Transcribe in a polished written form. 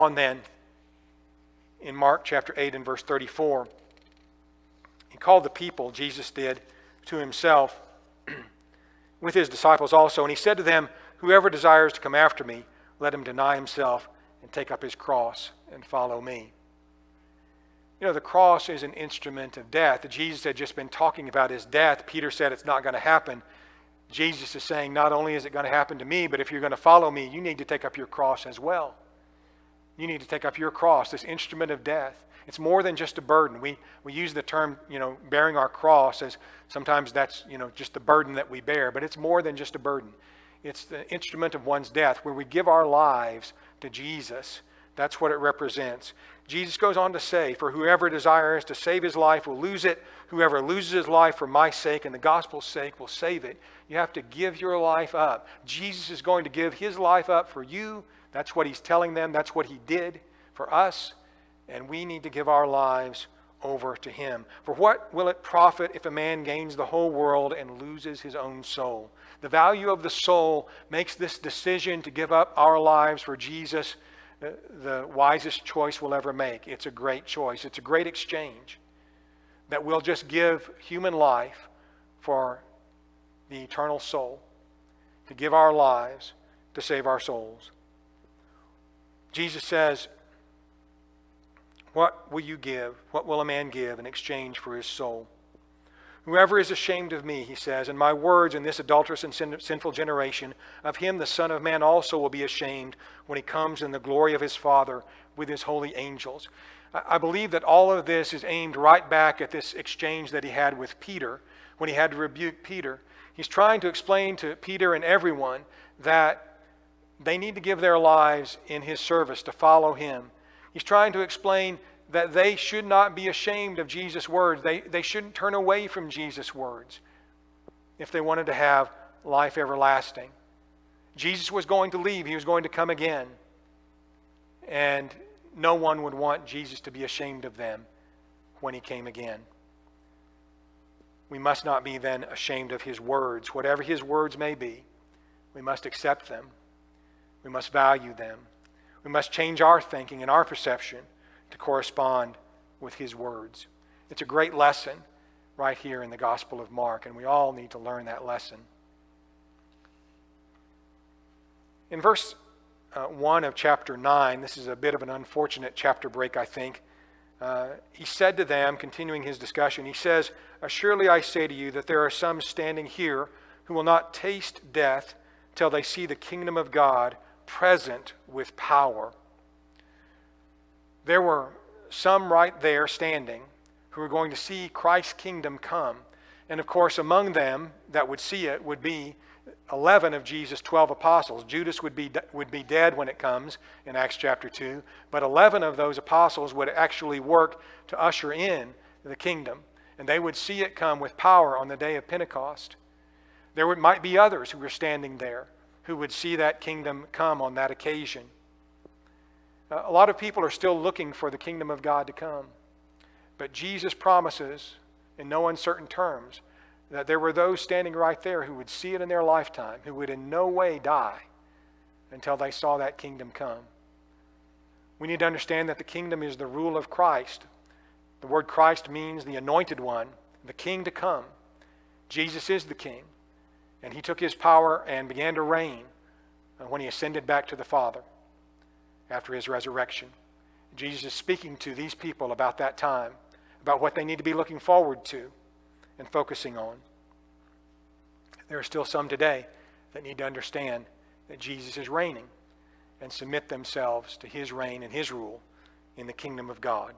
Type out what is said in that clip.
On then, in Mark chapter 8 and verse 34, he called the people, Jesus did, to himself with his disciples also. And he said to them, "Whoever desires to come after me, let him deny himself and take up his cross and follow me." You know, the cross is an instrument of death. Jesus had just been talking about his death. Peter said it's not going to happen. Jesus is saying, not only is it going to happen to me, but if you're going to follow me, you need to take up your cross as well. You need to take up your cross, this instrument of death. It's more than just a burden. We use the term, bearing our cross as sometimes that's, just the burden that we bear, but it's more than just a burden. It's the instrument of one's death where we give our lives to Jesus. That's what it represents. Jesus goes on to say, "For whoever desires to save his life will lose it. Whoever loses his life for my sake and the gospel's sake will save it." You have to give your life up. Jesus is going to give his life up for you. That's what he's telling them. That's what he did for us. And we need to give our lives over to him. For what will it profit if a man gains the whole world and loses his own soul? The value of the soul makes this decision to give up our lives for Jesus the wisest choice we'll ever make. It's a great choice. It's a great exchange that we'll just give human life for the eternal soul, to give our lives to save our souls. Jesus says, "What will you give? What will a man give in exchange for his soul? Whoever is ashamed of me," he says, "and my words in this adulterous and sinful generation, of him the Son of Man also will be ashamed when he comes in the glory of his Father with his holy angels." I believe that all of this is aimed right back at this exchange that he had with Peter when he had to rebuke Peter. He's trying to explain to Peter and everyone that they need to give their lives in his service to follow him. He's trying to explain that they should not be ashamed of Jesus' words. They shouldn't turn away from Jesus' words if they wanted to have life everlasting. Jesus was going to leave. He was going to come again. And no one would want Jesus to be ashamed of them when he came again. We must not be then ashamed of his words. Whatever his words may be, we must accept them. We must value them. We must change our thinking and our perception to correspond with his words. It's a great lesson right here in the Gospel of Mark, and we all need to learn that lesson. In verse 1 of chapter 9, this is a bit of an unfortunate chapter break, I think. He said to them, continuing his discussion, he says, "Surely I say to you that there are some standing here who will not taste death till they see the kingdom of God present with power." There were some right there standing who were going to see Christ's kingdom come. And of course, among them that would see it would be 11 of Jesus' 12 apostles. Judas would be dead when it comes in Acts chapter 2, but 11 of those apostles would actually work to usher in the kingdom, and they would see it come with power on the day of Pentecost. There might be others who were standing there who would see that kingdom come on that occasion. A lot of people are still looking for the kingdom of God to come, but Jesus promises in no uncertain terms that there were those standing right there who would see it in their lifetime, who would in no way die until they saw that kingdom come. We need to understand that the kingdom is the rule of Christ. The word Christ means the anointed one, the king to come. Jesus is the king, and he took his power and began to reign when he ascended back to the Father after his resurrection. Jesus is speaking to these people about that time, about what they need to be looking forward to and focusing on. There are still some today that need to understand that Jesus is reigning and submit themselves to his reign and his rule in the kingdom of God.